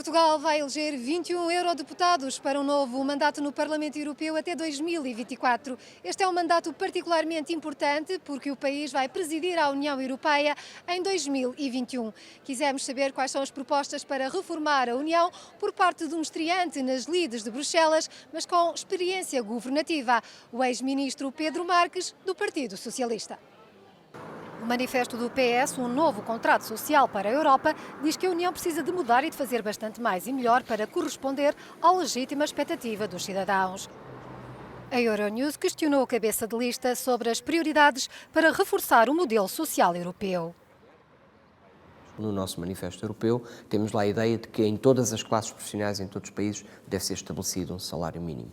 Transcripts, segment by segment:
Portugal vai eleger 21 eurodeputados para um novo mandato no Parlamento Europeu até 2024. Este é um mandato particularmente importante porque o país vai presidir a União Europeia em 2021. Quisemos saber quais são as propostas para reformar a União por parte de um estreante nas lides de Bruxelas, mas com experiência governativa, o ex-ministro Pedro Marques, do Partido Socialista. O manifesto do PS, um novo contrato social para a Europa, diz que a União precisa de mudar e de fazer bastante mais e melhor para corresponder à legítima expectativa dos cidadãos. A Euronews questionou a cabeça de lista sobre as prioridades para reforçar o modelo social europeu. No nosso manifesto europeu, temos lá a ideia de que em todas as classes profissionais, em todos os países, deve ser estabelecido um salário mínimo.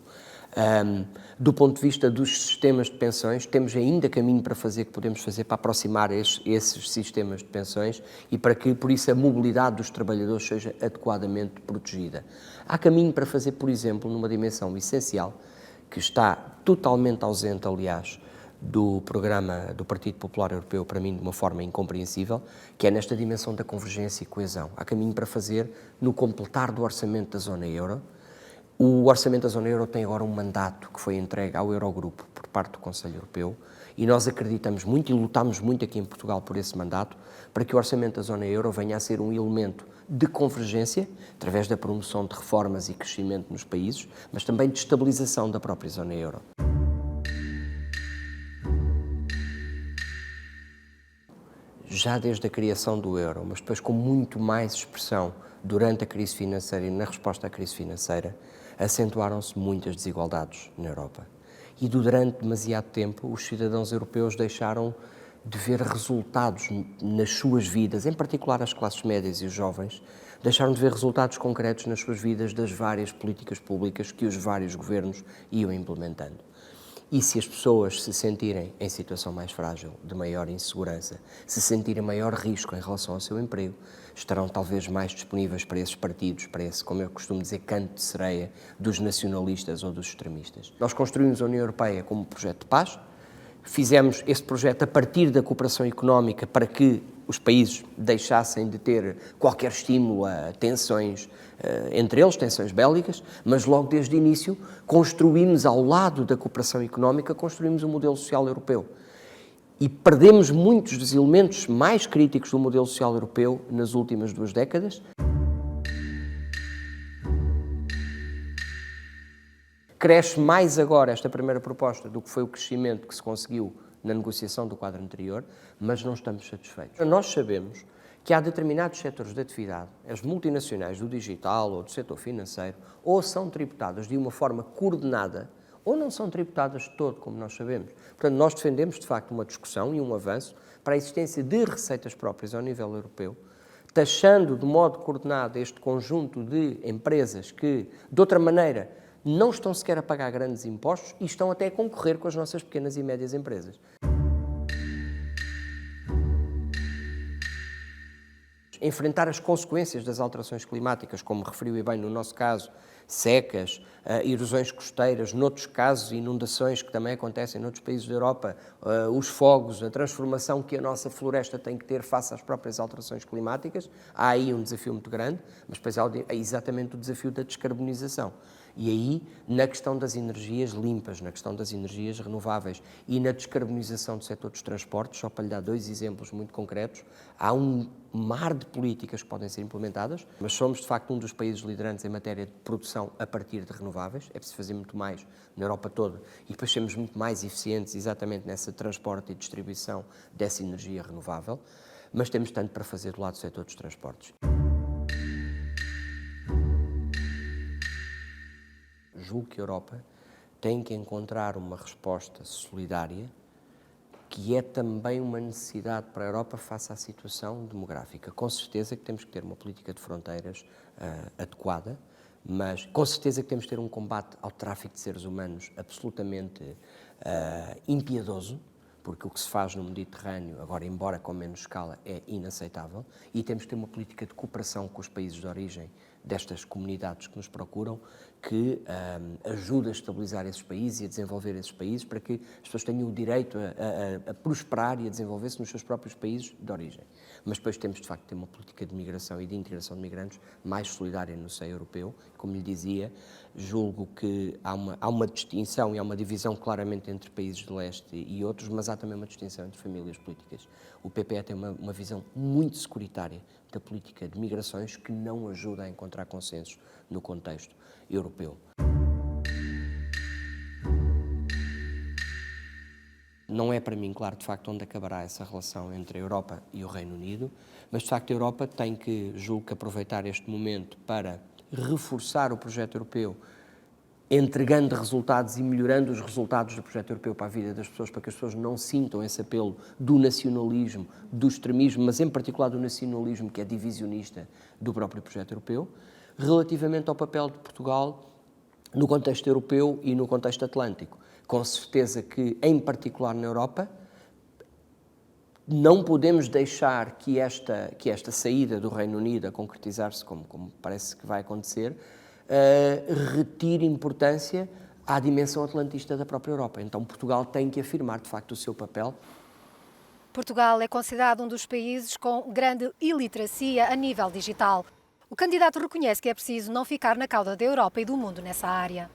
Do ponto de vista dos sistemas de pensões, temos ainda caminho para fazer, que podemos fazer para aproximar esses sistemas de pensões e para que, por isso, a mobilidade dos trabalhadores seja adequadamente protegida. Há caminho para fazer, por exemplo, numa dimensão essencial, que está totalmente ausente, aliás, do programa do Partido Popular Europeu, para mim, de uma forma incompreensível, que é nesta dimensão da convergência e coesão. Há caminho para fazer no completar do orçamento da zona euro. O orçamento da zona euro tem agora um mandato que foi entregue ao Eurogrupo por parte do Conselho Europeu e nós acreditamos muito e lutamos muito aqui em Portugal por esse mandato para que o orçamento da zona euro venha a ser um elemento de convergência, através da promoção de reformas e crescimento nos países, mas também de estabilização da própria zona euro. Já desde a criação do euro, mas depois com muito mais expressão durante a crise financeira e na resposta à crise financeira, acentuaram-se muitas desigualdades na Europa. E durante demasiado tempo, os cidadãos europeus deixaram de ver resultados nas suas vidas, em particular as classes médias e os jovens, deixaram de ver resultados concretos nas suas vidas das várias políticas públicas que os vários governos iam implementando. E se as pessoas se sentirem em situação mais frágil, de maior insegurança, se sentirem maior risco em relação ao seu emprego, estarão talvez mais disponíveis para esses partidos, para esse, como eu costumo dizer, canto de sereia dos nacionalistas ou dos extremistas. Nós construímos a União Europeia como um projeto de paz, fizemos esse projeto a partir da cooperação económica para que os países deixassem de ter qualquer estímulo a tensões entre eles, tensões bélicas, mas logo desde o início construímos, ao lado da cooperação económica, construímos um modelo social europeu. E perdemos muitos dos elementos mais críticos do modelo social europeu nas últimas 2 décadas. Cresce mais agora esta primeira proposta do que foi o crescimento que se conseguiu na negociação do quadro anterior, mas não estamos satisfeitos. Nós sabemos que há determinados setores de atividade, as multinacionais do digital ou do setor financeiro, ou são tributadas de uma forma coordenada, ou não são tributadas de todo, como nós sabemos. Portanto, nós defendemos, de facto, uma discussão e um avanço para a existência de receitas próprias ao nível europeu, taxando de modo coordenado este conjunto de empresas que, de outra maneira, não estão sequer a pagar grandes impostos e estão até a concorrer com as nossas pequenas e médias empresas. Enfrentar as consequências das alterações climáticas, como referiu e bem no nosso caso, secas, erosões costeiras, noutros casos, inundações que também acontecem noutros países da Europa, os fogos, a transformação que a nossa floresta tem que ter face às próprias alterações climáticas. Há aí um desafio muito grande, mas depois há exatamente o desafio da descarbonização. E aí, na questão das energias limpas, na questão das energias renováveis e na descarbonização do setor dos transportes, só para lhe dar 2 exemplos muito concretos, há um mar de políticas que podem ser implementadas, mas somos, de facto, um dos países liderantes em matéria de produção a partir de renováveis. É preciso fazer muito mais na Europa toda e depois sermos muito mais eficientes exatamente nessa transporte e distribuição dessa energia renovável, mas temos tanto para fazer do lado do setor dos transportes. Julgo que a Europa tem que encontrar uma resposta solidária, que é também uma necessidade para a Europa face à situação demográfica. Com certeza que temos que ter uma política de fronteiras adequada, mas com certeza que temos que ter um combate ao tráfico de seres humanos absolutamente impiedoso, porque o que se faz no Mediterrâneo, agora embora com menos escala, é inaceitável, e temos que ter uma política de cooperação com os países de origem destas comunidades que nos procuram, que ajuda a estabilizar esses países e a desenvolver esses países para que as pessoas tenham o direito a prosperar e a desenvolver-se nos seus próprios países de origem. Mas depois temos, de facto, ter uma política de migração e de integração de migrantes mais solidária no seio europeu. Como lhe dizia, julgo que há uma distinção e há uma divisão claramente entre países de leste e outros, mas há também uma distinção entre famílias políticas. O PPE tem uma visão muito securitária da política de migrações que não ajuda a encontrar consensos no contexto europeu. Não é para mim claro, de facto, onde acabará essa relação entre a Europa e o Reino Unido, mas, de facto, a Europa tem que, julgo que, aproveitar este momento para reforçar o projeto europeu, entregando resultados e melhorando os resultados do projeto europeu para a vida das pessoas, para que as pessoas não sintam esse apelo do nacionalismo, do extremismo, mas em particular do nacionalismo que é divisionista do próprio projeto europeu. Relativamente ao papel de Portugal no contexto europeu e no contexto atlântico, com certeza que, em particular na Europa, não podemos deixar que esta saída do Reino Unido a concretizar-se, como parece que vai acontecer, retire importância à dimensão atlantista da própria Europa. Então Portugal tem que afirmar, de facto, o seu papel. Portugal é considerado um dos países com grande iliteracia a nível digital. O candidato reconhece que é preciso não ficar na cauda da Europa e do mundo nessa área.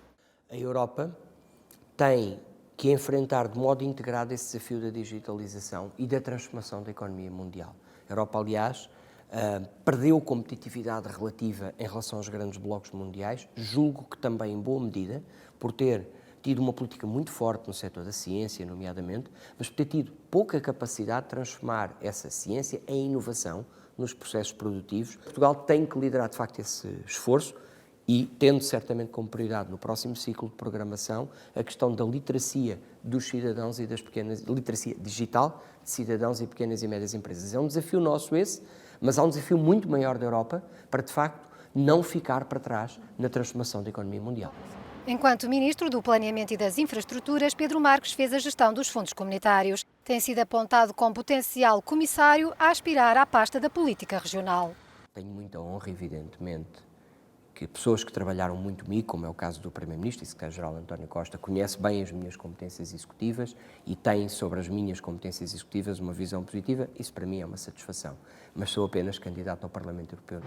A Europa tem que enfrentar de modo integrado esse desafio da digitalização e da transformação da economia mundial. A Europa, aliás, perdeu competitividade relativa em relação aos grandes blocos mundiais, julgo que também em boa medida, por ter tido uma política muito forte no setor da ciência, nomeadamente, mas por ter tido pouca capacidade de transformar essa ciência em inovação nos processos produtivos. Portugal tem que liderar, de facto, esse esforço e, tendo certamente como prioridade no próximo ciclo de programação a questão da literacia dos cidadãos e das pequenas, literacia digital de cidadãos e pequenas e médias empresas. É um desafio nosso esse, mas há um desafio muito maior da Europa para, de facto, não ficar para trás na transformação da economia mundial. Enquanto Ministro do Planeamento e das Infraestruturas, Pedro Marques fez a gestão dos fundos comunitários. Tem sido apontado como potencial comissário a aspirar à pasta da política regional. Tenho muita honra, evidentemente, que pessoas que trabalharam muito comigo, como é o caso do Primeiro-Ministro e Secretário-Geral António Costa, conhece bem as minhas competências executivas e tem sobre as minhas competências executivas uma visão positiva. Isso para mim é uma satisfação, mas sou apenas candidato ao Parlamento Europeu.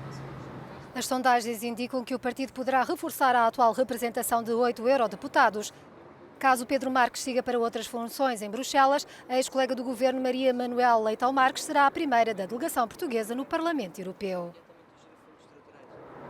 As sondagens indicam que o partido poderá reforçar a atual representação de 8 eurodeputados. Caso Pedro Marques siga para outras funções em Bruxelas, a ex-colega do governo Maria Manuel Leitão Marques será a primeira da delegação portuguesa no Parlamento Europeu.